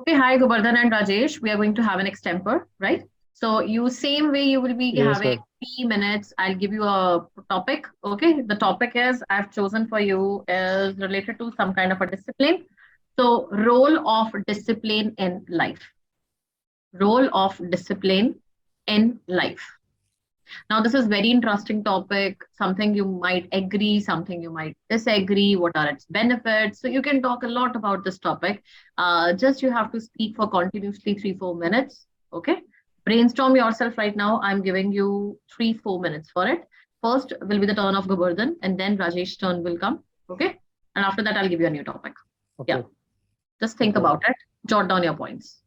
Okay, hi Govardhan and Rajesh. We are going to have an extempore, right? So same way you will be Yes, having ma'am. 3 minutes. I'll give you a topic. Okay, the topic is I've chosen for you is related to some kind of a discipline. So role of discipline in life. Role of discipline in life. Now, this is very interesting topic, something you might agree, something you might disagree. What are its benefits? So you can talk a lot about this topic. Just you have to speak for continuously 3-4 minutes. Okay. Brainstorm yourself right now. I'm giving you 3-4 minutes for it. First will be the turn of Govardhan, and then Rajesh's turn will come. Okay. And after that, I'll give you a new topic. Yeah. Okay. Just think Okay, about ma'am. it. Jot down your points.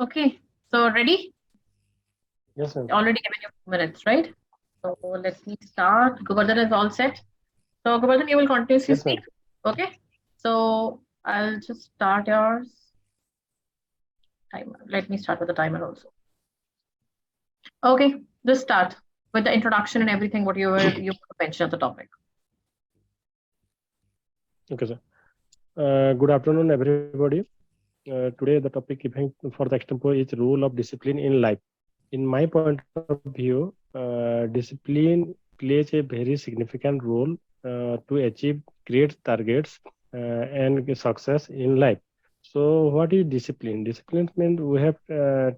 Okay. So ready? Yes, ma'am. Already given you 4 minutes, right? So let me start. Govardhan is all set. So Govardhan, you will continuously Yes, speak. ma'am. Okay. So I'll just start yours. timer. Let me start with the timer also. Okay, just start with the introduction and everything. What you mentioned the topic. Okay, sir. Good afternoon, everybody. Today, the topic given for the extempore is role of discipline in life. In my point of view, discipline plays a very significant role to achieve great targets and success in life. So, what is discipline? Discipline means we have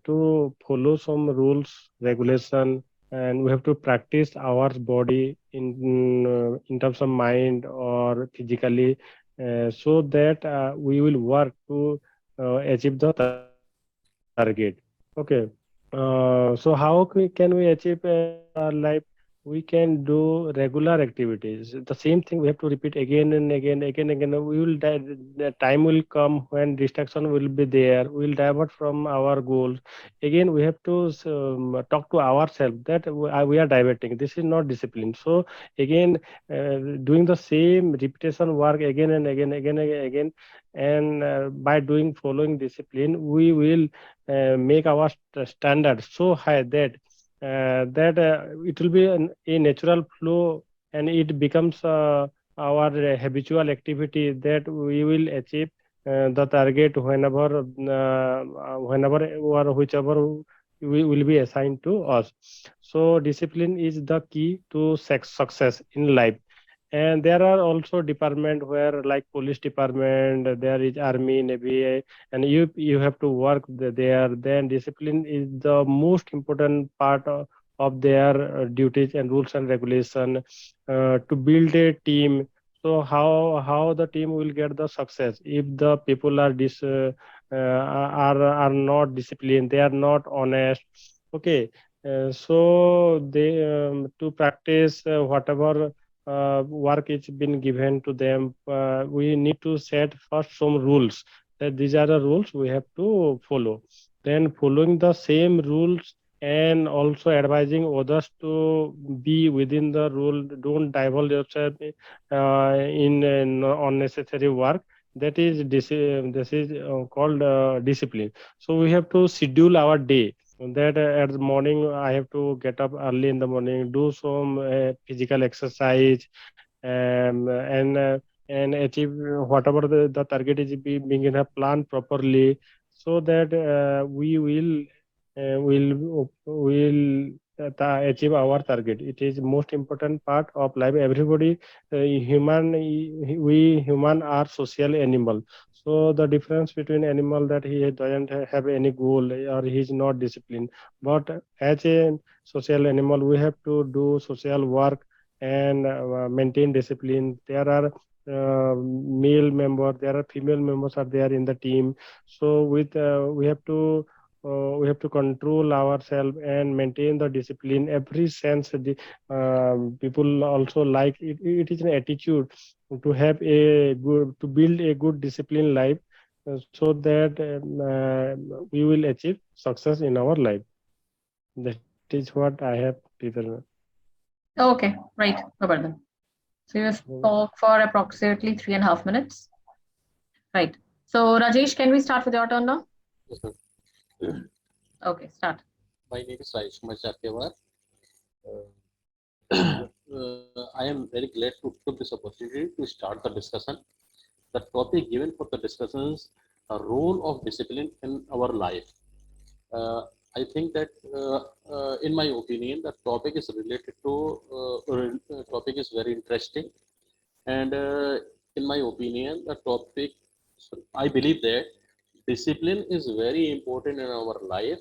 to follow some rules, regulation, and we have to practice our body in terms of mind or physically, so that we will work to achieve the target. Okay. So how can we achieve our life? We can do regular activities. The same thing we have to repeat again and again. We will the time will come when distraction will be there. We will divert from our goals. Again, we have to talk to ourselves that we are diverting. This is not discipline. So again, doing the same repetition work again and again, and by following discipline, we will make our standard so high that it will be a natural flow, and it becomes our habitual activity that we will achieve the target whenever or whichever we will be assigned to us. So discipline is the key to success in life. And there are also department where, like police department, there is army, navy, and you have to work there. Then discipline is the most important part of their duties and rules and regulation to build a team. So how the team will get the success if the people are not disciplined, they are not honest. Okay. So they to practice whatever work is been given to them, we need to set first some rules, that these are the rules we have to follow. Then following the same rules and also advising others to be within the rule, don't divulge yourself in unnecessary work. That is this is called discipline. So we have to schedule our day, that at the morning I have to get up early in the morning, do some physical exercise, and achieve whatever the target is being in a plan properly, so that we will achieve our target. It is most important part of life. Everybody, we human are social animal. So the difference between animal, that he doesn't have any goal or he is not disciplined. But as a social animal, we have to do social work and maintain discipline. There are male member, there are female members are there in the team. So with we have to control ourselves and maintain the discipline. Every sense, people also like it. It is an attitude to have a good, to build a good disciplined life, so that we will achieve success in our life. That is what I have prepared. Okay, right, Govardhan. So you spoke for approximately 3.5 minutes. Right. So Rajesh, can we start with your turn now? Yes, sir. Okay, start. My name is Rajesh Kumar Chatyawar. I am very glad to take this opportunity to start the discussion. The topic given for the discussion is the role of discipline in our life. I think that, in my opinion, the topic is related to topic is very interesting, and in my opinion, the topic. I believe that discipline is very important in our life.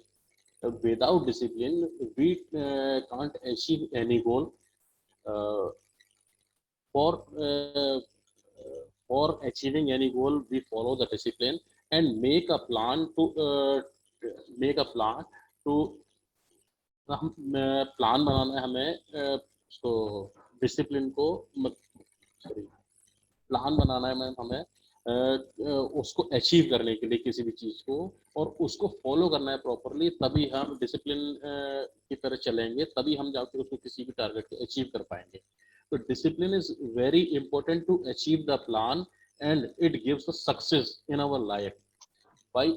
Without discipline, we can't achieve any goal. Uh, for uh, for achieving any goal, we follow the discipline and make a plan to हम plan बनाना है हमें. तो discipline को plan बनाना है हमें उसको achieve करने के लिए किसी भी चीज को, और उसको फॉलो करना है प्रॉपरली. तभी हम डिसिप्लिन की तरह चलेंगे, तभी हम जाकर उसको किसी भी टारगेट को अचीव कर पाएंगे. तो discipline is very important to achieve the plan, and it gives the success in our life. By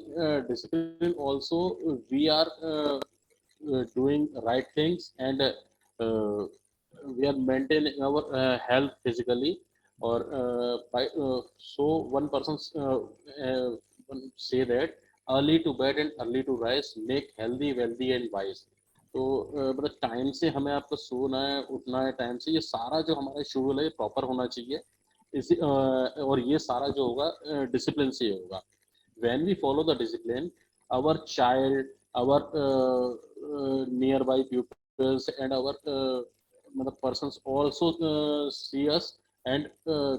discipline also we are doing right things, and we are maintaining our health physically, or by so one person say that early to bed and early to rise make healthy, wealthy and wise. तो मतलब time से हमें आपको सोना है, उठना है time से, ये सारा जो हमारा शेड्यूल है प्रॉपर होना चाहिए। इसी और ये सारा जो होगा डिसिप्लिन से होगा। when we follow the discipline, our child, our nearby pupils and our persons also see us, and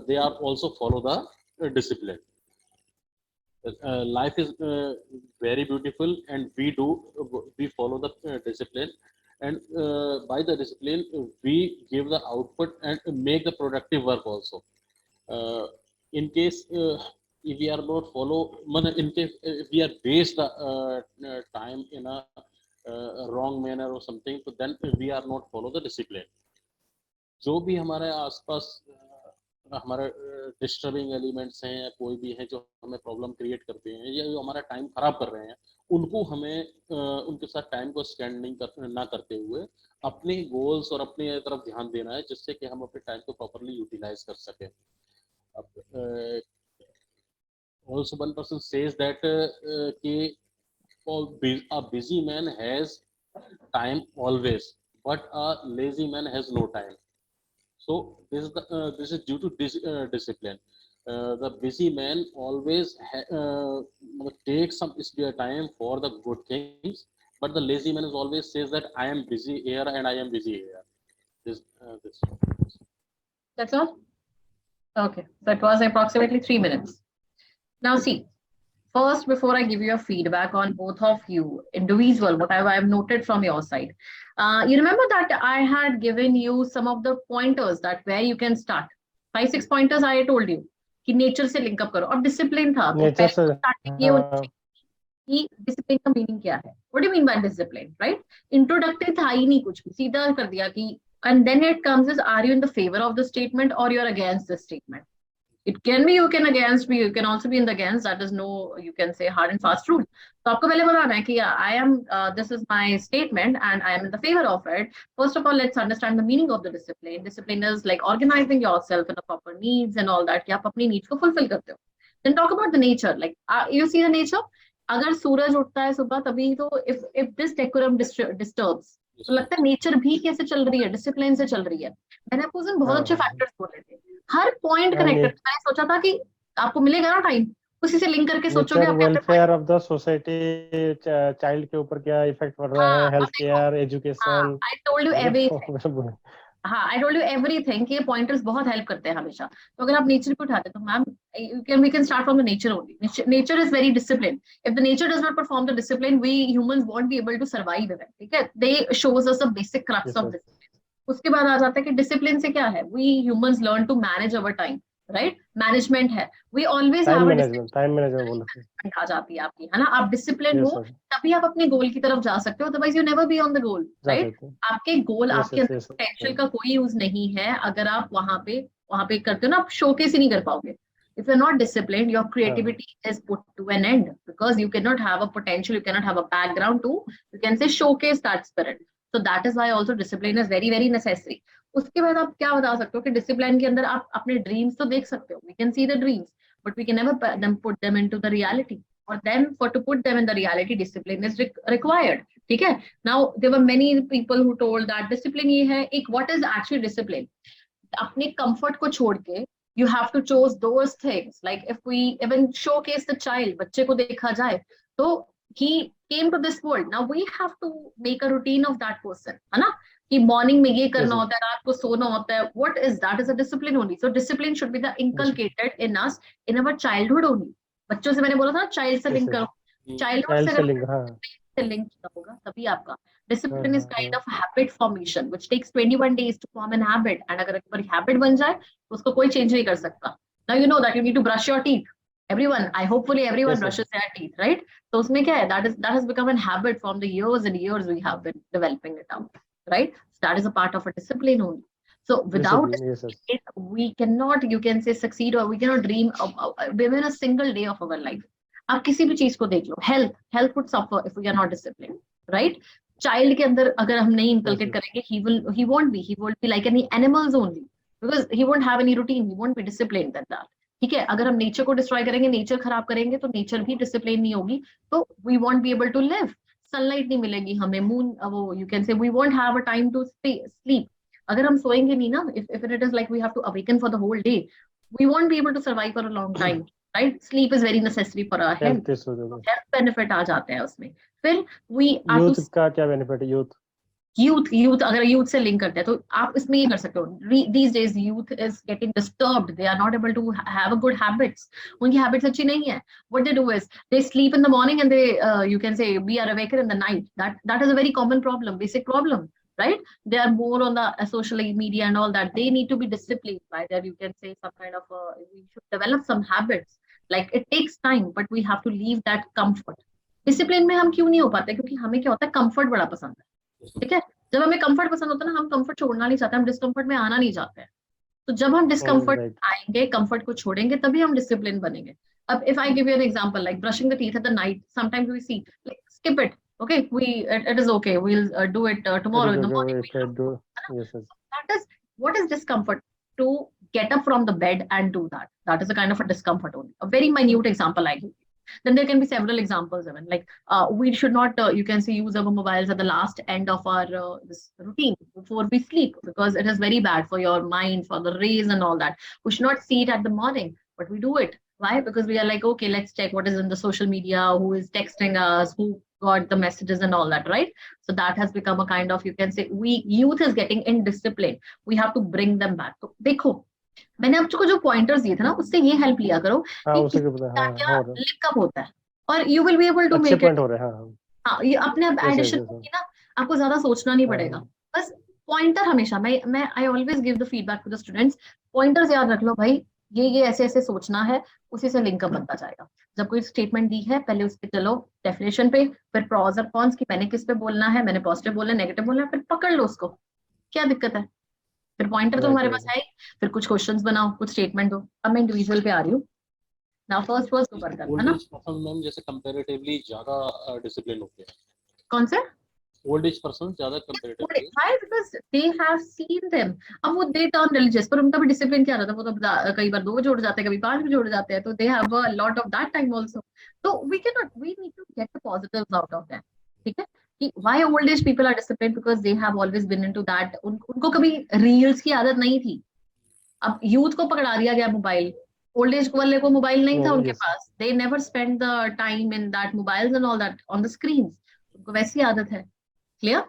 they are also follow the discipline. Life is very beautiful, and we follow the discipline, and by the discipline we give the output and make the productive work also. In case if we are not follow, in case if we are waste the time in a wrong manner or something, so then we are not follow the discipline. जो भी हमारे आसपास हमारे disturbing elements हैं या कोई भी है जो हमें प्रॉब्लम क्रिएट करते हैं या जो हमारा टाइम खराब कर रहे हैं, उनको हमें उनके साथ टाइम को स्पेंड ना करते हुए अपने गोल्स और अपने तरफ ध्यान देना है, जिससे कि हम अपने टाइम को प्रॉपर्ली यूटिलाइज कर सकें। अब also one person says that a busy man has time always, but a lazy man has no time. So this is due to discipline. The busy man always takes some spare time for the good things, but the lazy man is always says that I am busy here and I am busy here. This. That's all? Okay, that was approximately 3 minutes. Now see, first, before I give you a feedback on both of you, individual, whatever I've noted from your side, you remember that I had given you some of the pointers that where you can start. 5-6 pointers I told you कि nature से link up करो, और discipline था तो पहले starting ये होती कि discipline का meaning क्या है? What do you mean by discipline, right? Introductory था ही नहीं कुछ भी, सीधा कर दिया कि, and then it comes as, are you in the favor of the statement or you're against the statement? It can be you can against me, you can also be in the against. That is no, you can say hard and fast rule. So आपको पहले बताना है कि I am, this is my statement and I am in the favor of it. First of all, let's understand the meaning of the discipline. Discipline is like organizing yourself in the proper needs and all that, कि आप अपनी needs को fulfill करते हो. Then talk about the nature. Like you see the nature. अगर सूरज उठता है सुबह तभी तो if this decorum disturbs, तो लगता है नेचर भी कैसे चल रही है, डिसिप्लिन से चल रही है। मैंने आपको उस दिन बहुत अच्छे फैक्टर्स बोले थे, हर पॉइंट कनेक्टेड। मैंने सोचा था कि आपको मिलेगा ना टाइम, उसी से लिंक करके सोचोगे आप welfare of the society, child के ऊपर क्या इफेक्ट पड़ रहा है, health care, education. I told you everything. हाँ, आई टोल्ड यू एवरीथिंग कि ये पॉइंटर्स बहुत हेल्प करते हैं हमेशा। तो अगर आप नेचर पे उठाते तो ma'am we can start from the nature only. Nature is very discipline. If the nature does not perform the discipline, we humans won't be able to survive it. ठीक है, they shows us the basic crux of discipline. उसके बाद आ जाता है कि discipline से क्या है, we humans learn to manage our time, right? Management है, we always have a time management आ जाती है आपकी, है ना? आप डिसिप्लिन हो तभी आप अपने गोल की तरफ जा सकते हो, otherwise you never be on the goal, right? आपके गोल, आपके अंदर पोटेंशियल का कोई यूज नहीं है अगर आप वहां पे करते हो ना, आप शोकेस ही नहीं कर पाओगे। If you're not disciplined, your creativity is put to an end because you cannot have a potential, you cannot have a background to, you can say, showcase that spirit. So that is why also discipline is very very necessary. उसके बाद आप क्या बता सकते हो कि discipline के अंदर आप अपने ड्रीम्स तो देख सकते हो, we can see the dreams, but we can never put them into the reality. Or then to put them in the reality, discipline is required. ठीक है? Now there were many people who told that discipline ये है। एक what is actually discipline? अपने comfort को छोड़ के you have to choose those things. Like if we even showcase the child, बच्चे को देखा जाए तो he came to this world. Now we have to make a routine of that person, है ना? कि मॉर्निंग में ये करना होता है, रात को सोना होता है। What is that? Is a discipline only. So discipline should be the inculcated in us in our childhood only. बच्चों से मैंने बोला था ना, चाइल्ड से लिंक करो, चाइल्डहुड से लिंक होगा तभी आपका discipline is kind of habit formation which takes 21 days to form an habit. And अगर एक बार हैबिट बन जाए तो उसको कोई चेंज नहीं कर सकता। Now you know that you need to brush your teeth. everyone, I hopefully everyone brushes their teeth, right? तो उसमें क्या है, that has become a habit from the years and years we have been developing it out, right? So that is a part of a discipline only. So without discipline, we cannot, you can say, succeed, or we cannot dream of within a single day of our life. आप किसी भी चीज को देख लो, health would suffer if we are not discipline, right? Child के अंदर अगर हम नहीं इंकलकेट करेंगे, he won't be like any animals only, because he won't have any routine, he won't be disciplined than that. ठीक है, अगर हम नेचर को डिस्ट्रॉय करेंगे, नेचर खराब करेंगे, तो नेचर भी डिसिप्लिन नहीं होगी, तो we won't be able to live. Sunlight नहीं मिलेगी हमें, मून, वो you can say we won't have a time to sleep. अगर हम सोएंगे नहीं ना, if it is like we have to awaken for the whole day, we won't be able to survive for a long time, right? Sleep is very necessary for our health. Health benefit आ जाते हैं उसमें। फिर we are to youth का क्या benefit है? Youth अगर youth से link करते हैं तो आप इसमें ये कर सकते हो, these days youth is getting disturbed, they are not able to have a good habits, उनकी हैबिट्स अच्छी नहीं है। what they do is they sleep in the morning and they you can say we are awakened in the night. That is a very common problem, basic problem, right? They are more on the social media and all that. They need to be disciplined by that, you can say some kind of we should develop some habits, like it takes time but we have to leave that comfort. Discipline में हम क्यों नहीं हो पाते? क्योंकि हमें क्या होता है, कंफर्ट बड़ा पसंद है, ठीक है? जब हमें कंफर्ट पसंद होता है ना, हम कंफर्ट छोड़ना नहीं चाहते, हम डिस्कंफर्ट में आना नहीं चाहते हैं। तो जब हम डिस्कंफर्ट आएंगे, कंफर्ट को छोड़ेंगे, तभी हम डिसिप्लिन बनेंगे। अब if I give you an example like brushing the teeth at the night, sometimes we see like skip it, okay, it is okay, we'll do it tomorrow in the morning. That is what is discomfort, to get up from the bed and do that. That is a kind of a discomfort only, a very minute example I give. Then there can be several examples even, like we should not you can say use our mobiles at the last end of our this routine before we sleep, because it is very bad for your mind, for the rays and all that. We should not see it at the morning, but we do it. Why? Because we are like, okay, let's check what is in the social media, who is texting us, who got the messages and all that, right? So that has become a kind of, you can say, youth is getting indisciplined. We have to bring them back. तो देखो, मैंने आपको जो pointers दिए थे ना, उससे ये हेल्प लिया करो कि क्या लिंकअप होता है, और you will be able to make it. हाँ, ये अपने आप एडिशन होगी ना, आपको ज्यादा सोचना नहीं पड़ेगा, बस पॉइंटर हमेशा मैं I always give the feedback to the students, pointers याद रख लो भाई, ये ऐसे ऐसे सोचना है, उसी से लिंकअप बनता जाएगा। जब कोई स्टेटमेंट दी है, पहले उस पे चलो डेफिनेशन पे, फिर प्रॉज और कॉन्स की मैंने किस पे बोलना है, मैंने पॉजिटिव बोलना है, नेगेटिव बोलना है, फिर पकड़ लो उसको, क्या दिक्कत है? फिर पॉइंटर तो हमारे पास है, फिर कुछ क्वेश्चंस बनाओ, कुछ स्टेटमेंट दो। अब मैं इंडिविजुअल पे आ रही हूँ ना, फर्स्ट को कर करना है ना, मैम जैसे कंपैरेटिवली ज्यादा डिसिप्लिन होते हैं, कौन से ओल्ड एज पर्सन ज्यादा comparatively, why? Because they have seen them. अब वो they turn religious, पर उनका भी डिसिप्लिन क्या रहता है, वो तो कई बार 2 भी जोड़ जाते हैं, कभी 5 भी जोड़ जाते हैं, तो they have a lot of that time also. So we need to get the positives out of them, ठीक है? कि why old age people are disciplined, because they have always been into that. उनको कभी reels की आदत नहीं थी। अब यूथ को पकड़ा दिया गया मोबाइल, ओल्ड एज वाले को मोबाइल नहीं था उनके पास, they never spend the time in that mobiles and all that on the screens, उनको वैसी आदत है। क्लियर?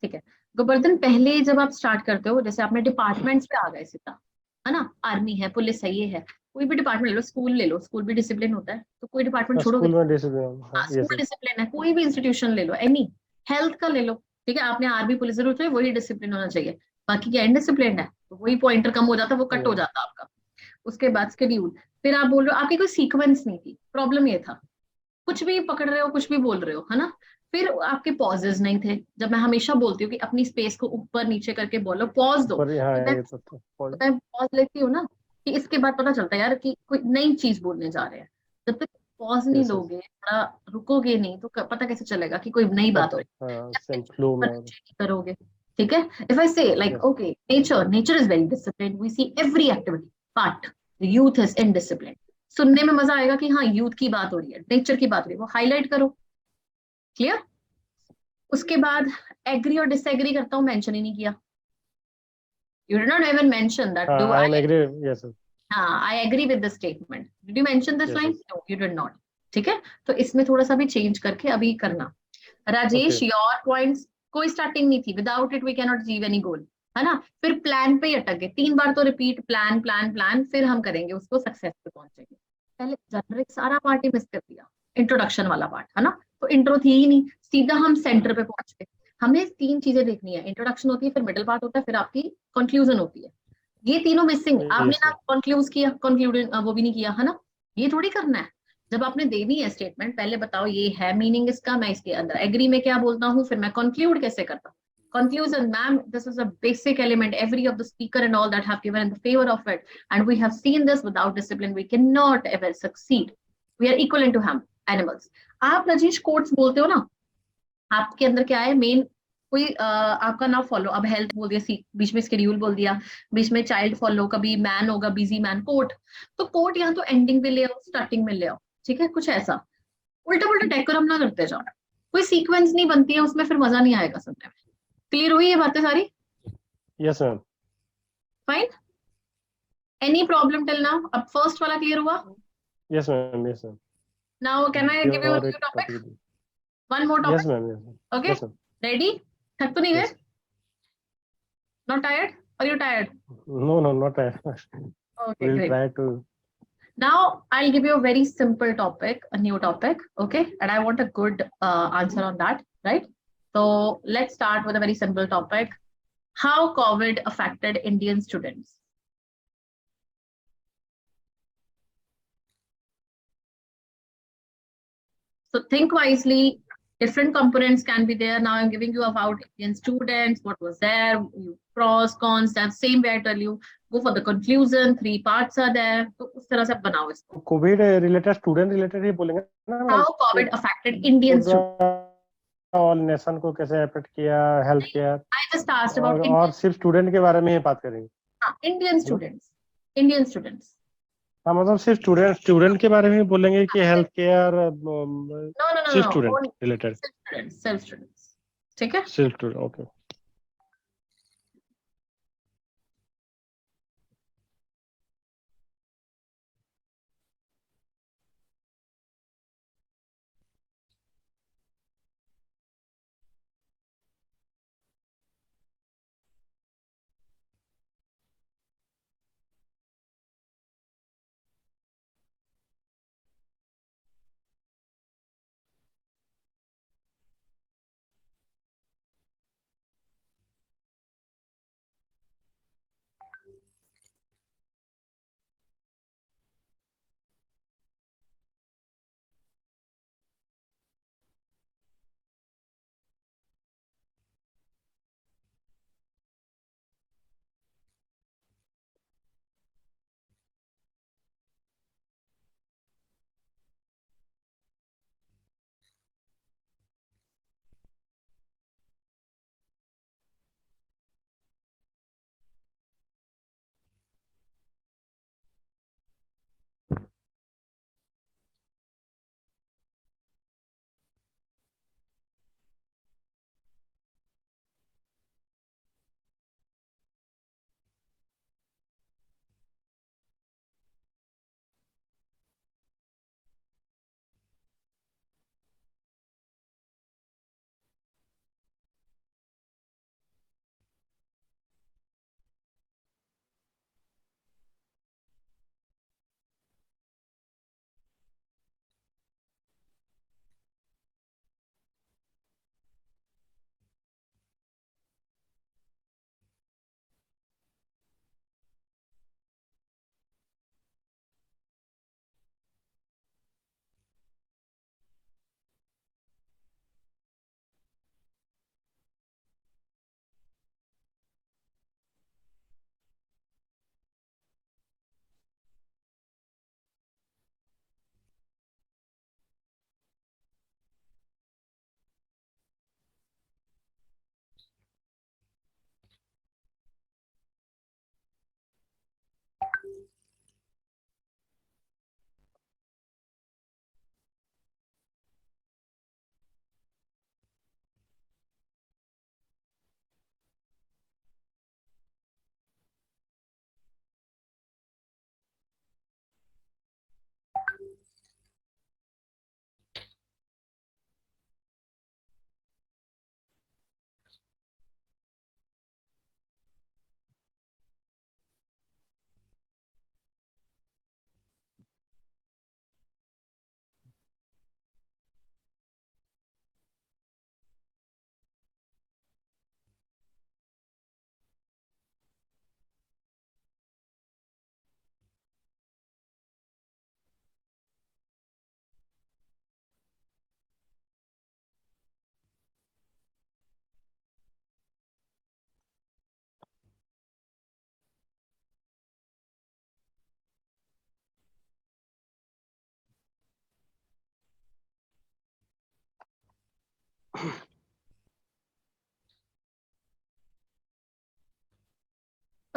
ठीक है गोवर्धन, पहले जब आप स्टार्ट करते हो, जैसे आपने डिपार्टमेंट्स पे आ गए सीधा, है ना, आर्मी है, पुलिस है, ये है, कोई भी डिपार्टमेंट ले लो, स्कूल ले लो, स्कूल भी डिसिप्लिन होता है, तो कोई डिपार्टमेंट छोड़ोगे, स्कूल डिसिप्लिन है, कोई भी इंस्टीट्यूशन ले लो, एनी, हेल्थ का ले लो, ठीक है, आपने आर्मी पुलिस जरूर चाहिए, वही डिसिप्लिन होना चाहिए, बाकी क्या इनडिसिप्लिन है, तो वही पॉइंटर कम हो जाता है, वो कट हो जाता है आपका। उसके बाद शेड्यूल, फिर आप बोल रहे हो आपकी कोई सीक्वेंस नहीं थी, प्रॉब्लम ये था, कुछ भी पकड़ रहे हो, कुछ भी बोल रहे हो, है ना, फिर आपके पॉजेज नहीं थे। जब मैं हमेशा बोलती हूँ कि अपनी स्पेस को ऊपर नीचे करके बोलो, पॉज दो, मैं पॉज लेती हूँ ना, कि इसके बाद पता चलता है यार कि कोई नई चीज बोलने जा रहे हैं। जब तक पॉज नहीं लोगे, थोड़ा रुकोगे नहीं, तो पता कैसे चलेगा कि कोई नई बात हो रही है, करोगे, ठीक है? If I say like okay, nature is very discipline, we see every activity, but the youth is indiscipline. सुनने में मजा आएगा कि हाँ यूथ की बात हो रही है, नेचर की बात हो रही है, वो हाईलाइट करो। क्लियर? उसके बाद एग्री और डिसएग्री करता हूं, मेंशन ही नहीं किया। You did not even mention that. Do I agree? Yes, sir. I agree with the statement. Did you mention this line? No, you did not. ठीक है, तो इसमें थोड़ा सा भी चेंज करके अभी करना। राजेश, your points, कोई स्टार्टिंग नहीं थी, without it we cannot achieve any goal, है ना? फिर प्लान पे ही अटक गए, 3 बार तो रिपीट, प्लान प्लान प्लान, फिर हम करेंगे उसको, सक्सेस पे पहुंचेंगे। पहले जनरिक सारा पार्ट ही मिस कर दिया, इंट्रोडक्शन वाला पार्ट, है ना, तो इंट्रो थी ही नहीं, सीधा हम सेंटर पे पहुंच गए। हमें 3 चीजें देखनी है, इंट्रोडक्शन होती है, फिर मिडिल पार्ट होता है, फिर आपकी कंक्लूजन होती है। ये तीनों मिसिंग, आपने ना कंक्लूड किया, वो भी नहीं किया, है ना, ये थोड़ी करना है। जब आपने देनी है स्टेटमेंट, पहले बताओ ये है मीनिंग इसका, मैं इसके अंदर एग्री में क्या बोलता हूँ, फिर मैं कंक्लूड कैसे करता हूँ। Conclusion, ma'am, this is a basic element. Every of the speaker and all that have given in the favor of it, and we have seen this. Without discipline, we cannot ever succeed. We are equivalent to him. Animals. आप Rajish quotes बोलते हो ना, आपके अंदर क्या है main, कोई आपका ना फॉलो, अब हेल्थ बोल दिया, बीच में स्केड्यूल बोल दिया, बीच में चाइल्ड फॉलो, कभी मैन होगा बिजी मैन, कोट, तो कोट यहाँ तो एंडिंग पे ले आओ, स्टार्टिंग में ले आओ, ठीक है, कुछ ऐसा उल्टा पुल्टा डेकोरम ना करते जाओ, कोई सीक्वेंस नहीं बनती है उसमें, फिर मजा नहीं आएगा सुनने में। क्लियर हुई ये बातें सारी? Yes ma'am. Fine, any problem till now? अब फर्स्ट वाला क्लियर हुआ? Yes ma'am, yes ma'am. Now can I give you a और न्यू एक topic, topic. One more yes topic? Ma'am, yes ma'am, okay, yes ma'am, ready? थक तो नहीं गए? Yes. Not tired? Are you tired? No, no, not I. Okay We'll great. try to. Now I'll give you a very simple topic, a new topic, okay? And I want a good answer on that, right? So let's start with a very simple topic. How COVID affected Indian students? So think wisely. Different components can be there. Now I'm giving you about Indian students, what was there, pros, cons, and same way I tell you, go for the conclusion. 3 parts are there. तो उस तरह से बनाओ इसको. Covid related, student related ही बोलेंगे ना madam? How COVID affected Indian students? All nation को कैसे अफेक्ट किया, health care, I just asked about Indian. और सिर्फ स्टूडेंट के बारे में ही बात करेंगे? Indian students. Indian students. हाँ, मतलब सिर्फ स्टूडेंट के बारे में ही बोलेंगे कि हेल्थ केयर, No. सिर्फ स्टूडेंट रिलेटेड? Self students. ठीक है? सिर्फ student, okay.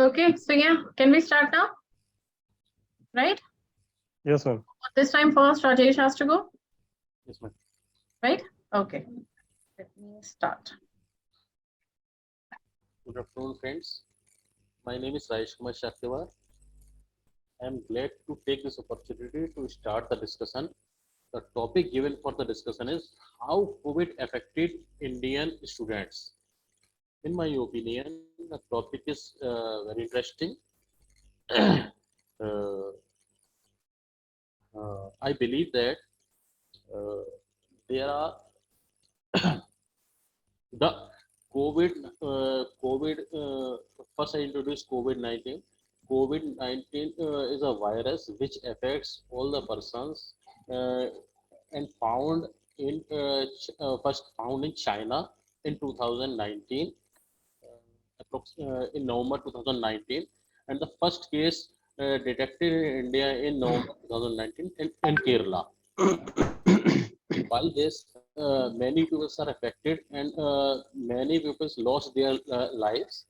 Okay, so yeah, can we start now? Right? Yes, ma'am. This time first, Rajesh has to go, Yes, ma'am. right? Okay, let me start. Good afternoon, friends. My name is Rajesh Kumar Shaktewar. I am glad to take this opportunity to start the discussion. The topic given for the discussion is how COVID affected Indian students. In my opinion, the topic is very interesting. uh, I believe that uh, there are the COVID. First, I introduced COVID-19. COVID-19 is a virus which affects all the persons uh, and found in first found in China in 2019, in November 2019, and the first case detected in India in November 2019 in Kerala. By this, many people are affected and many people lost their lives.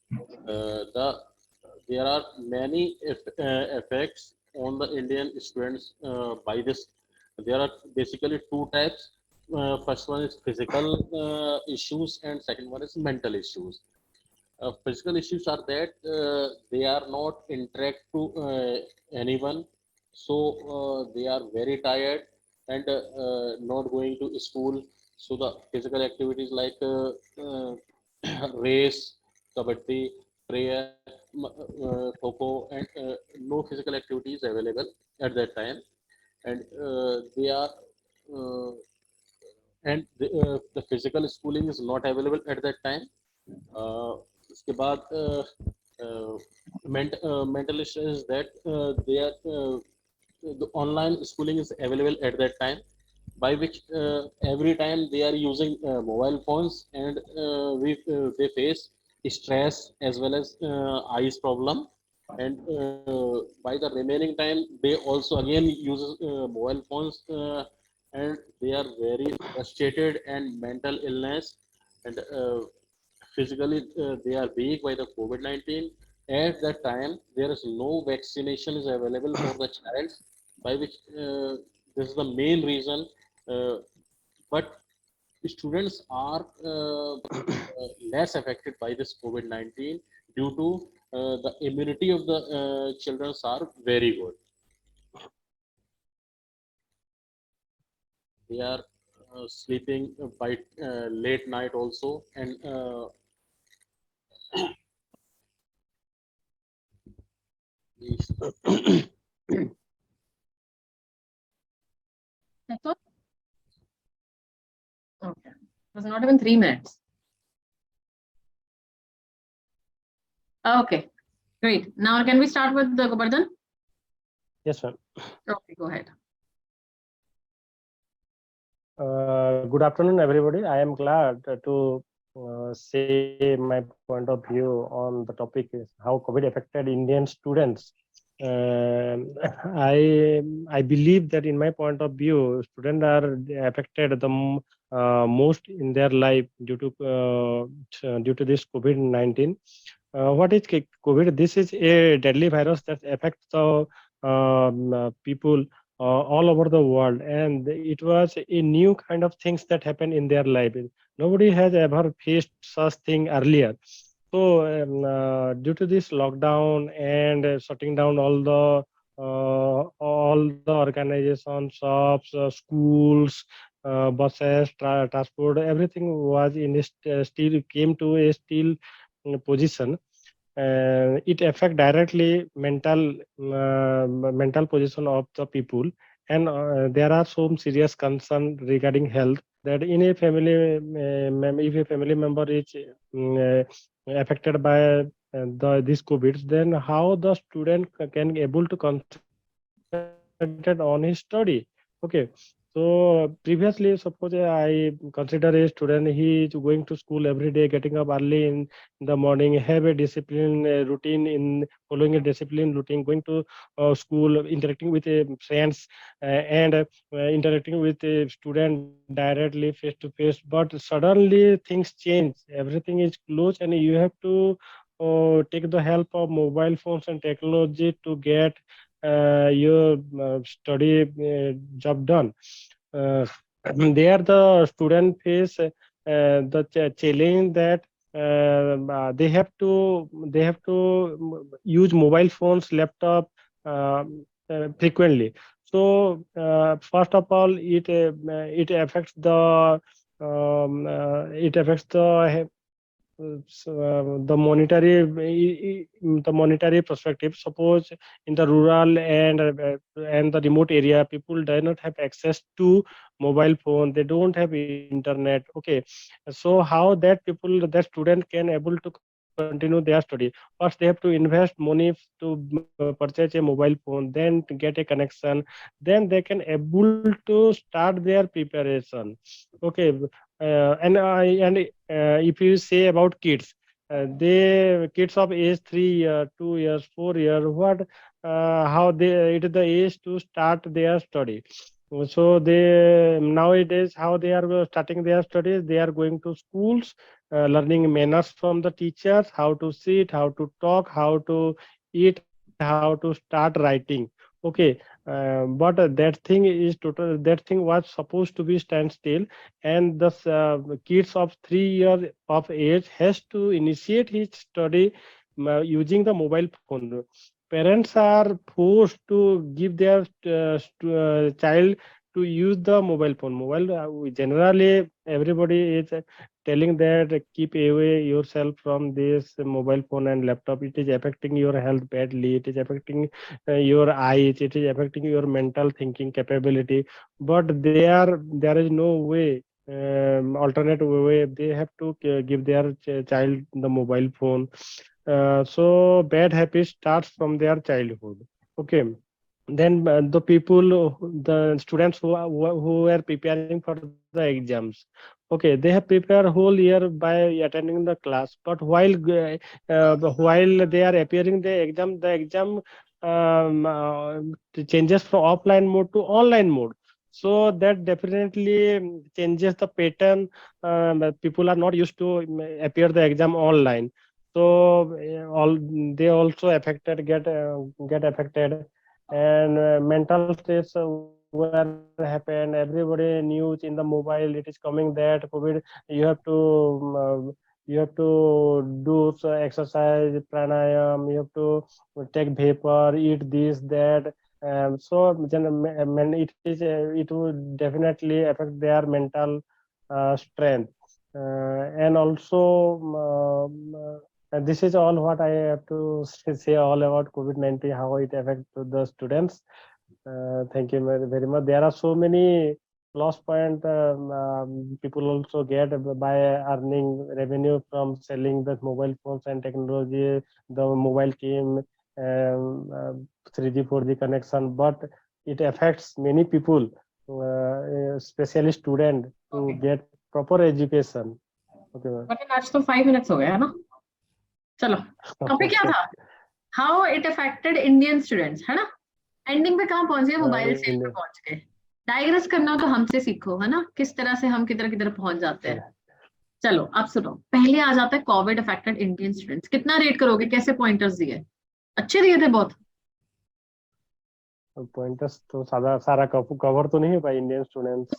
There are many effects on the Indian students by this. There are basically two types. First one is physical issues, and second one is mental issues. Physical issues are that they are not interact to anyone, so they are very tired and not going to school. So the physical activities like race, kabaddi, prayer, kho and no physical activities available at that time, and they are uh, the physical schooling is not available at that time. उसके बाद mental issue is that they are the online schooling is available at that time, by which every time they are using mobile phones, and they face stress as well as eyes problem, and by the remaining time they also again use mobile phones, and they are very frustrated and mental illness, and physically they are weak by the COVID-19. At that time, there is no vaccination is available for the child, by which this is the main reason. Uh, but students are less affected by this COVID-19 due to the immunity of the children are very good. They are sleeping by late night also, and That's all? Okay. It was not even 3 minutes. Okay, great. Now can we start with the Gobardhan? Yes, ma'am. Okay, go ahead. Good afternoon, everybody. I am glad to say my point of view on the topic is how COVID affected Indian students. I believe that in my point of view, students are affected the most in their life due to this COVID-19. What is COVID? This is a deadly virus that affects the people all over the world, and it was a new kind of things that happened in their life. Nobody has ever faced such thing earlier. So due to this lockdown and shutting down all the organizations, shops, schools, buses, transport, everything was in a still came to a still position. It affect directly mental position of the people, and there are some serious concern regarding health, that in a family, if a family member is affected by this COVID, then how the student can able to concentrate on his study. Okay, so previously, suppose I consider a student, he is going to school every day, getting up early in the morning, have a discipline routine, in following a discipline routine, going to school, interacting with friends, and interacting with a student directly face to face. But suddenly things change, everything is closed, and you have to take the help of mobile phones and technology to get your study job done. There the student face the challenge that they have to use mobile phones, laptop frequently. So first of all, it affects the monetary perspective. Suppose in the rural and the remote area, people do not have access to mobile phone, they don't have internet. Okay, so how that student can able to continue their study? First they have to invest money to purchase a mobile phone, then to get a connection, then they can able to start their preparation. Okay, if you say about kids, they kids of age 3 year, 2 years, 4 year, what how they it is the age to start their study. So they nowadays how they are starting their studies, they are going to schools, learning manners from the teachers, how to sit, how to talk, how to eat, how to start writing. Okay, but that thing is total. That thing was supposed to be standstill, and the kids of 3 years of age has to initiate his study using the mobile phone. Parents are forced to give their child to use the mobile phone. Generally everybody is telling that keep away yourself from this mobile phone and laptop. It is affecting your health badly. It is affecting your eyes. It is affecting your mental thinking capability. But there is no way, alternate way. They have to give their child the mobile phone. So bad habits starts from their childhood. Okay, then the students who are preparing for the exams, okay, they have prepared whole year by attending the class, but while they are appearing the exam changes from offline mode to online mode. So that definitely changes the pattern. People are not used to appear the exam online, so all they also get affected. And mental stress were happened. Everybody news in the mobile, it is coming that COVID, you have to do exercise, pranayam, you have to take vapor, eat this that. It would definitely affect their mental strength. And also this is all what I have to say all about COVID-19, how it affects the students. Thank you very much. There are so many loss point people also get by earning revenue from selling the mobile phones and technology, the mobile team, 3G, 4G connection, but it affects many people, especially student, to get proper education. Okay, but आज तो 5 minutes हो गया है ना. चलो topic क्या था? How it affected Indian students, है ना. एंडिंग पे कहाँ पहुंचे? मोबाइल सेल पे पहुंच गए. डायग्रेस करना तो हमसे सीखो, है ना, किस तरह से हम किधर किधर पहुंच जाते हैं. चलो अब सुनो, पहले आ जाता है कोविड अफेक्टेड इंडियन स्टूडेंट्स. कितना रेट करोगे? कैसे पॉइंटर्स दिए? अच्छे दिए थे बहुत. पॉइंटर्स तो सारा कवर तो नहीं है भाई इंडियन स्टूडेंट्स.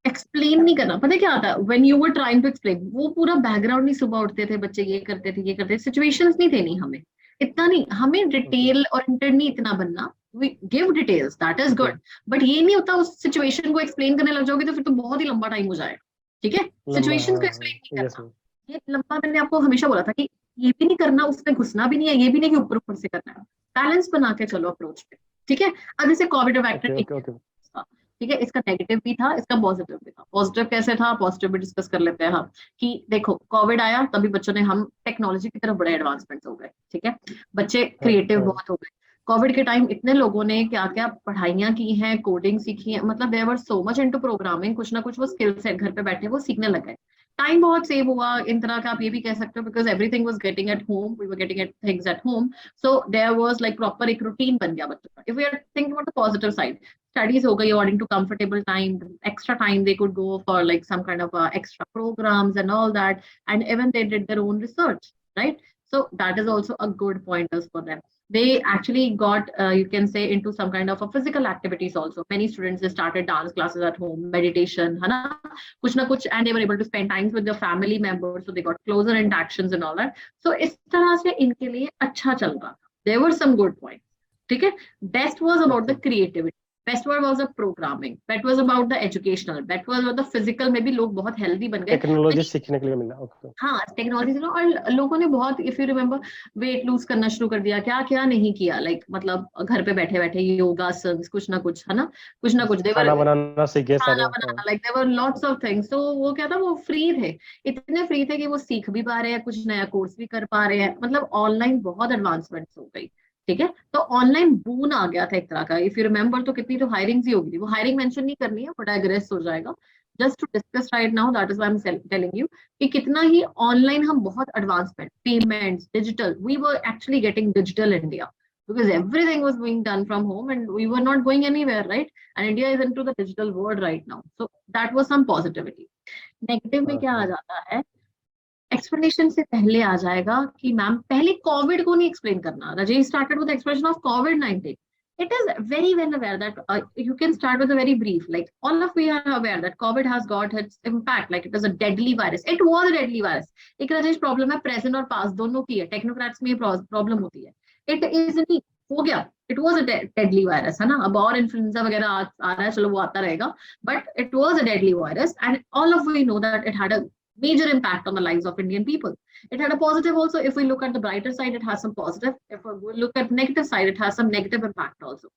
एक्सप्लेन नहीं करना. पता क्या आता है? When you were trying to explain, वो पूरा बैकग्राउंड नहीं. सुबह उठते थे बच्चे, ये करते थे, ये करते थे. सिचुएशंस नहीं थे, नहीं हमें इतना नहीं. हमें डिटेल ओरिएंटेड नहीं इतना बनना. We give details, that is good, but ये नहीं होता उस सिचुएशन को एक्सप्लेन करने लग जाओगे तो फिर तो बहुत ही लंबा टाइम हो जाएगा. ठीक है, सिचुएशन को एक्सप्लेन नहीं करना. ये लंबा मैंने आपको हमेशा बोला था कि ये भी नहीं करना, उसमें घुसना भी नहीं है, ये भी नहीं कि ऊपर ऊपर से करना है. बैलेंस बना के चलो अप्रोच पे. ठीक है. अब जैसे कोविड अफेक्टेड, ठीक है, इसका नेगेटिव भी था, इसका पॉजिटिव भी था. पॉजिटिव कैसे था? पॉजिटिव भी डिस्कस कर लेते हैं हम. कि देखो कोविड आया तभी बच्चों ने, हम टेक्नोलॉजी की तरफ बड़े एडवांसमेंट हो गए. ठीक है, बच्चे क्रिएटिव बहुत हो गए. कोविड के टाइम इतने लोगों ने क्या क्या पढ़ाइयाँ की हैं, कोडिंग सीखी है, मतलब there were so much into programming. कुछ ना कुछ वो स्किल सेट घर पे बैठे वो सीखने लग गए. टाइम बहुत सेव हुआ इन तरह का, आप ये भी कह सकते हो, because everything was getting at home, we were getting at things at home. So there was like proper एक रूटीन बन गया बच्चों का. If we are thinking about the positive side, studies हो गई according to comfortable time, extra time they could go for like some kind of extra programs and all that, and even they did their own research, right? So that is also a good pointers for them. They actually got, you can say, into some kind of a physical activities also. Many students, they started dance classes at home, meditation, है ना, कुछ ना कुछ, and they were able to spend times with their family members, so they got closer interactions and all that. So इस तरह से इनके लिए अच्छा चल रहा था. There were some good points. ठीक है. Best was about the creativity. Best was the programming. That was about the educational. That was about the physical. में भी लोग बहुत healthy बन गए. टेक्नोलॉजी सीखने के लिए मिला. Okay. हाँ, टेक्नोलॉजी से, और लोगों ने बहुत, if you remember, weight lose करना शुरू कर दिया. क्या क्या नहीं किया, लाइक मतलब घर पे बैठे बैठे योगासन, कुछ ना कुछ, है ना, कुछ ना कुछ. खाना बनाना सीखे सारे. खाना बनाना, like there were lots of things. तो वो क्या था, वो फ्री थे, इतने फ्री थे कि वो सीख भी पा रहे हैं, कुछ नया कोर्स भी कर पा रहे हैं. मतलब ऑनलाइन बहुत एडवांसमेंट्स हो गई. ठीक है. तो ऑनलाइन बून आ गया था एक तरह का. इफ यू रिमेम्बर, तो कितनी तो हायरिंग्स ही होगी थी. वो हायरिंग मेंशन नहीं करनी है, बट डायग्रेस हो जाएगा. Just to discuss right now, that is why I am telling you कि कितना ही ऑनलाइन हम बहुत advancement, payments, digital, we were actually getting digital India, because everything was being done from home and we were not going anywhere, right? And India is into the digital world right now. So that was some positivity. Negative में क्या आ जाता है, explanation से पहले आ जाएगा कि ma'am पहले Covid को नहीं एक्सप्लेन करना. Rajesh started with explanation of covid. It is very well aware that you can start with a very brief, like all of we are aware that COVID has got its impact, like it is a deadly virus. It was a deadly virus. एक Rajesh problem है present और past दोनों की है. Technocrats में problem होती है. It is नहीं हो गया. It was a deadly virus, है ना. अब और इन्फ्लुएंजा वगैरह आ रहा है, चलो वो आता रहेगा, but it was a deadly virus and all of we know that it had a major impact on the lives of Indian people. It had a positive also. If we look at the brighter side, it has some positive. If we look at the negative side, it has some negative impact also.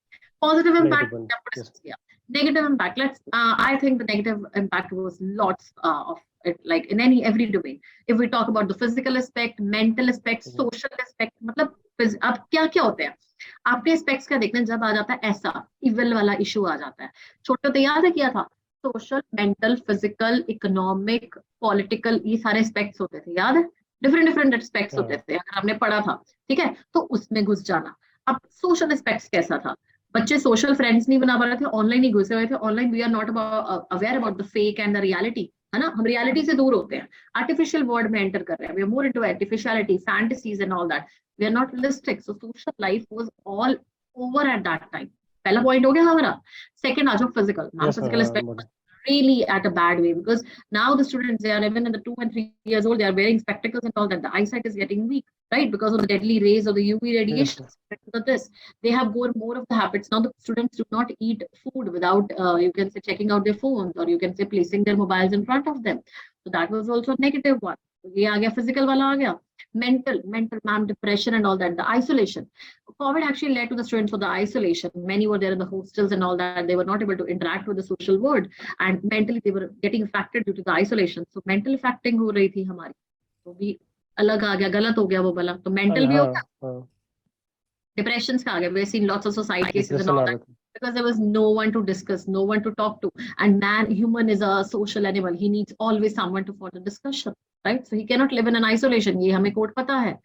Positive impact, yes. yeah. Negative impact. I think the negative impact was lots of it, like in every domain. If we talk about the physical aspect, mental aspect, social aspect, मतलब अब क्या क्या होते हैं आपके aspects का देखना, जब आ जाता है ऐसा इविल वाला इशू आ जाता है. छोटे तो याद है किया था, social, mental, physical, economic, political, ये सारे एस्पेक्ट्स होते थे, याद है. डिफरेंट एस्पेक्ट्स होते थे, अगर हमने पढ़ा था. ठीक है. तो उसमें घुस जाना. अब सोशल एस्पेक्ट्स कैसा था, बच्चे सोशल फ्रेंड्स नहीं बना पा रहे थे, ऑनलाइन ही घुसे हुए थे. Online we are not aware about the fake and the reality, है ना. हम रियलिटी से दूर होते हैं, आर्टिफिशियल वर्ल्ड में एंटर कर रहे हैं. We are more into artificiality, fantasies and all that. We are not realistic. So social life was all over at that time. पहला पॉइंट हो गया हमारा. सेकंड आ जाओ physical. Physical aspect really at a bad way, because now the students, they are even in the 2 and 3 years old, they are wearing spectacles and all that. The eyesight is getting weak, right, because of the deadly rays of the UV radiation. Yes. They have more of the habits now. The students do not eat food without you can say checking out their phones, or you can say placing their mobiles in front of them. So that was also a negative one. ये आ गया, physical वाला आ गया. Mental, ma'am, depression and all that. The isolation. COVID actually led to the students for the isolation. Many were there in the hostels and all that. They were not able to interact with the social world, and mentally they were getting affected due to the isolation. So mental affecting हो रही थी हमारी. तो भी अलग आ गया, गलत हो गया वो वाला. तो mental भी हो गया. Depressions का आ गया. We've seen lots of suicide cases and all that, because there was no one to discuss, no one to talk to. And human is a social animal. He needs always someone to for the discussion, right? So he cannot live in an isolation. ये हमें code पता है.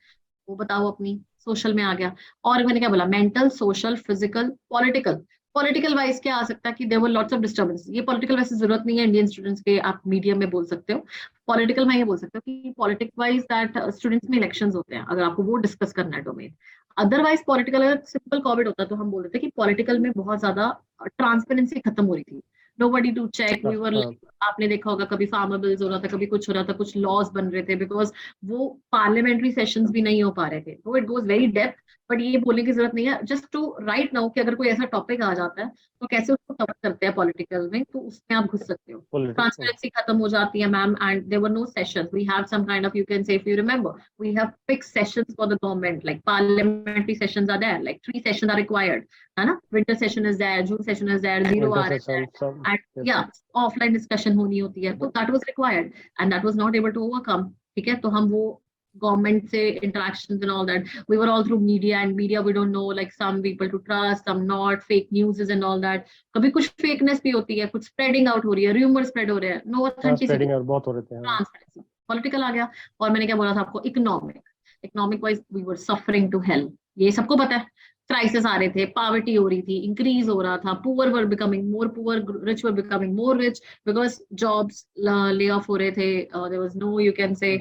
वो बताओ अपनी. Social में आ गया. और मैंने क्या बोला, mental, social, physical, political. Political wise क्या आ सकता है कि there were lots of disturbance. ये पॉलिटिकल वैसे जरूरत नहीं है इंडियन स्टूडेंट्स के, आप मीडियम में बोल सकते हो. पॉलिटिकल में ये बोल सकते हो कि पॉलिटिक्स वाइज दैट स्टूडेंट्स में इलेक्शंस होते हैं, अगर आपको वो डिस्कस करना है डोमेन. अदरवाइज पॉलिटिकल, अगर सिंपल कोविड होता तो हम बोल देते कि पॉलिटिकल में बहुत ज्यादा ट्रांसपेरेंसी खत्म हो रही थी. Nobody to check. We were like, आपने देखा होगा कभी फार्मर बिल्स हो रहा था, कभी कुछ हो रहा था, कुछ लॉज बन रहे थे, बिकॉज वो पार्लियामेंट्री सेशंस भी नहीं हो पा रहे थे. तो it goes very depth, but ये बोलने की जरूरत नहीं है. जस्ट टू राइट नाउ कि अगर कोई ऐसा टॉपिक आ जाता है तो कैसे उसको कवर करते हैं पॉलिटिकल में, तो उसमें आप घुस सकते हो. ट्रांसपेरेंसी खत्म हो जाती है ma'am. And there were no sessions. We have some kind of, you can say, if you remember, we have fixed sessions for the government, like parliamentary sessions are there, like 3 sessions are required, है ना. Winter session is there, June session is there, 0 hour is there, and या offline discussion होनी होती है. तो that was required and that was not able to overcome. ठीक है. तो हम वो government say interactions and all that, we were all through media, and media we don't know, like some people to trust, some not, fake news and all that. कभी कुछ fakeness भी होती है, कुछ spreading out हो रही है, rumor spread हो रहे हैं, no authenticity, बहुत हो रहे हैं. Transparency. Political आ गया. और मैंने क्या बोला था आपको, economic wise we were suffering to hell. ये सबको पता है. क्राइसिस आ रहे थे, पॉवर्टी हो रही थी, इंक्रीज हो रहा था, poor were becoming more poor, rich were becoming more rich, because jobs lay off हो रहे थे. There was no, you can say,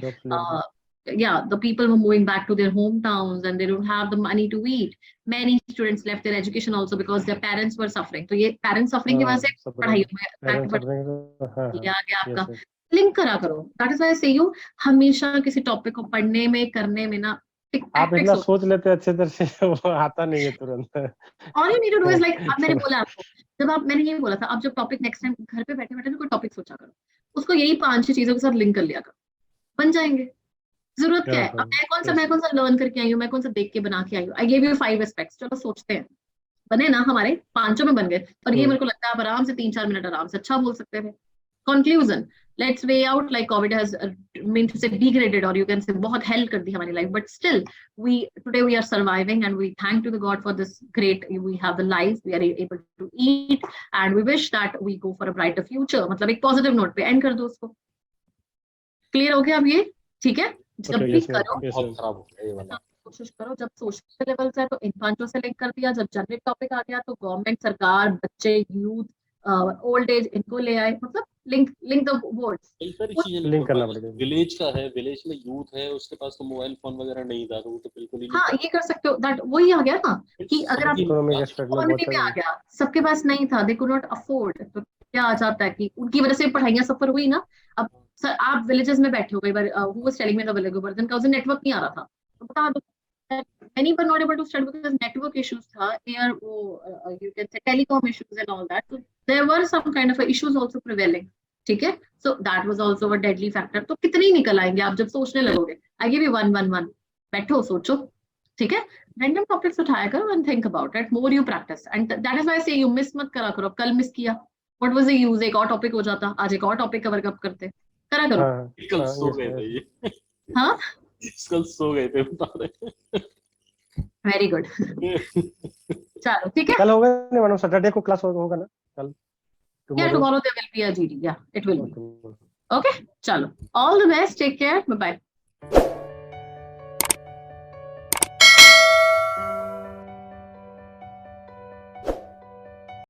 yeah, the people were moving back to their hometowns and they don't have the money to eat. Many students left their education also because their parents were suffering. तो ये parents suffering की वजह से पढ़ाई में ये आ गया आपका लिंक करा करो. That is why I say you हमेशा किसी टॉपिक को पढ़ने में करने में ना आप इतना सोच लेते हैं अच्छे तरह से, वो आता नहीं है तुरंत. All you need to do is like, अब मैंने बोला आपको, जब आप, मैंने यही बोला था, आप जब टॉपिक नेक्स्ट टाइम घर पे बैठे बैठे ना कोई टॉपिक सोचा करो, उसको यही 5-6 चीजों के साथ लिंक कर लिया करो, बन जाएंगे. जरूरत क्या है? अब मैं कौन सा लर्न करके आई हूँ, मैं कौन सा देख के बना के आई हूँ. आई गिव यू 5 एस्पेक्ट्स, चलो सोचते हैं, बने ना, हमारे 5 में बन गए. और ये मेरे को लगता है आप आराम से 3-4 मिनट आराम से अच्छा बोल सकते थे. Conclusion, let's way out, like covid has mean to say degraded, और यू कैन से बहुत हेल्प कर दी हमारी life, but still we today we are surviving and we thank to the god for this great, we have the life, we are able to eat and we wish that we go for a brighter future. मतलब एक positive note पे and कर दो उसको. Clear हो गया अब ये? ठीक है. जब भी करो कोशिश करो, जब सोशल लेवल से तो इन 5 से लिंक कर दिया, जब जनरल टॉपिक आ गया तो गवर्नमेंट, सरकार, बच्चे, यूथ, ओल्ड एज, इनको ले आए. मतलब लिंक द वर्ड्स, लिंक करना पड़ेगा. विलेज का है, विलेज में यूथ है, उसके पास तो मोबाइल फोन वगैरह नहीं था, तो बिल्कुल ही हाँ ये कर सकते हो. दैट वही आ गया ना कि अगर आप इकोनॉमी में आ गया, सबके पास नहीं था, दे कुड नॉट अफोर्ड, तो क्या आ जाता है कि उनकी वजह से पढ़ाइयाँ सफर हुई ना. अब सर आप विलेजेस में बैठे हो, कई बार who was telling me the village version का नेटवर्क नहीं आ रहा था, तो बता दो, many were not able to study because network issues tha, air you can say telecom issues and all that, so there were some kind of issues also prevailing. ठीक है, so that was also a deadly factor. तो कितने ही निकल आएंगे आप जब सोचने लगोगे. I give you 1-1-1, बैठो सोचो. ठीक है, random topics उठाया करो and think about it, more you practice, and that is why I say you miss मत करा करो. कल मिस किया, what was the use, एक और टॉपिक हो जाता, आज एक और टॉपिक कवर अप करते, करा करो. कल सो गए थे ये. हाँ कल सो गए थे, बता रहे. Very good. चलो ठीक है, कल होगा नहीं मैडम, सैटरडे को क्लास होगा ना कल? Yeah, tomorrow there will be a GD. Yeah, it will be. Okay, chalo. All the best. Take care. Bye bye.